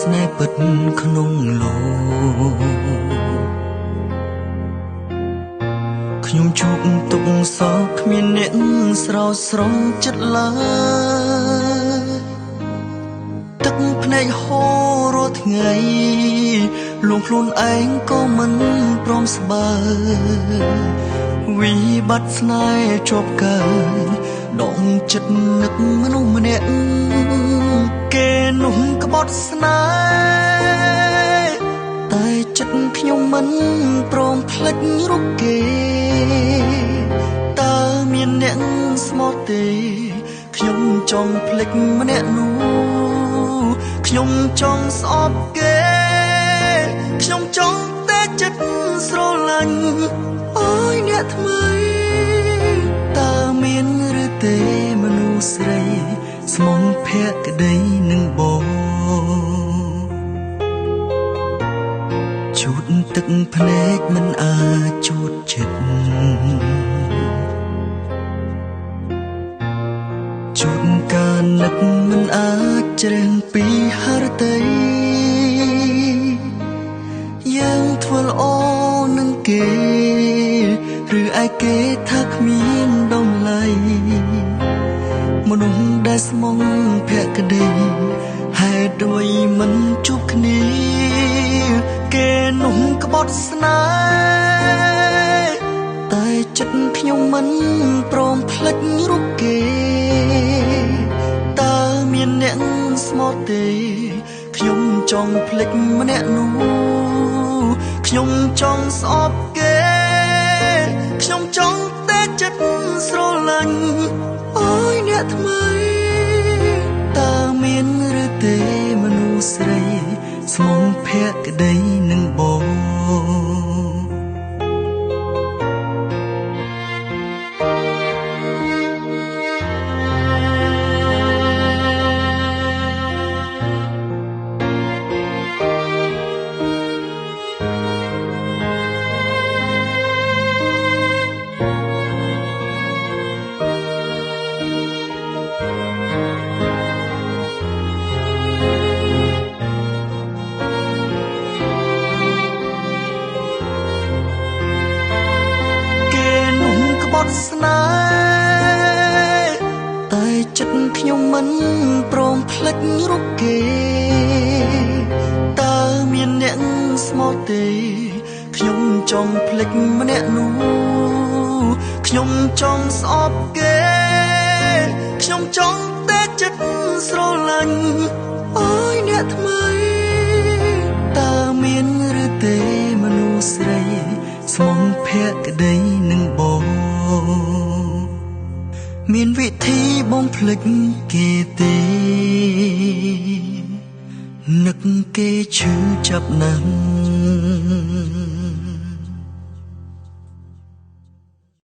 ស្នេហ៍ពិតក្នុងលោកខ្ញុំជួបទុកសោកគ្មានអ្នកស្រោស្រង់ចិត្តឡើយទឹកភ្នែកហូររាល់ថ្ងៃលួងខ្លួនឯងក៏មិនព្រមស្បើយវិបត្តិស្នេហ៍ជាប់កើដងចិត្តនឹកមនុស្សម្នាក់គេនោះក្បត់ស្នេហ៍តែចិត្តខ្ញុំមិនព្រមភ្លេចរូបគេតើមានអ្នកស្មោះទេខ្ញុំចង់ភ្លេចម្នាក់នោះខ្ញុំចង់ស្អប់គេខ្ញុំចង់តែចិត្តស្រឡាញ់អើយអ្នកថ្មីតើមានឬទេមនុស្សស្រីស្មងភក្តីនឹងបងជូតទឹកភ្នែកមិនអាចជូតចិត្តជូតការនឹកមិនអាចជ្រះពីហឫទ័យយើងធ្វើល្អនឹងគេឬឯគេថាគ្មានតម្លៃមនុស្សដែលស្មងភក្តីហេតុដូចមិនជួបគ្នាគេនោះក្បត់ស្នេហ៍តែចិត្តខ្ញុំមិនព្រមភ្លេចរូបគេតើមានអ្នកស្មោះទេខ្ញុំចង់ភ្លេចម្នាក់នោះខ្ញុំចង់ស្អប់គេខ្ញុំចង់តែចិត្តស្រឡាញ់អើយអ្នកថ្មីតើមានឬទេមនុស្សស្រីស្មងភក្តីនឹងបងស្នេហ៍តែចិត្តខ្ញុំមិនព្រមភ្លេចរូបគេតើមានអ្នកស្មោះទេខ្ញុំចង់ភ្លេចម្នាក់នោះខ្ញុំចង់ស្អប់គេខ្ញុំចង់តែចិត្តស្រឡាញ់អើយអ្នកថ្មីតើមានឬទេមនុស្សស្រីស្មងភក្តីនឹងបងមានវិធីបងភ្លេចគេទេនឹកគេឈឺចាប់ណាស់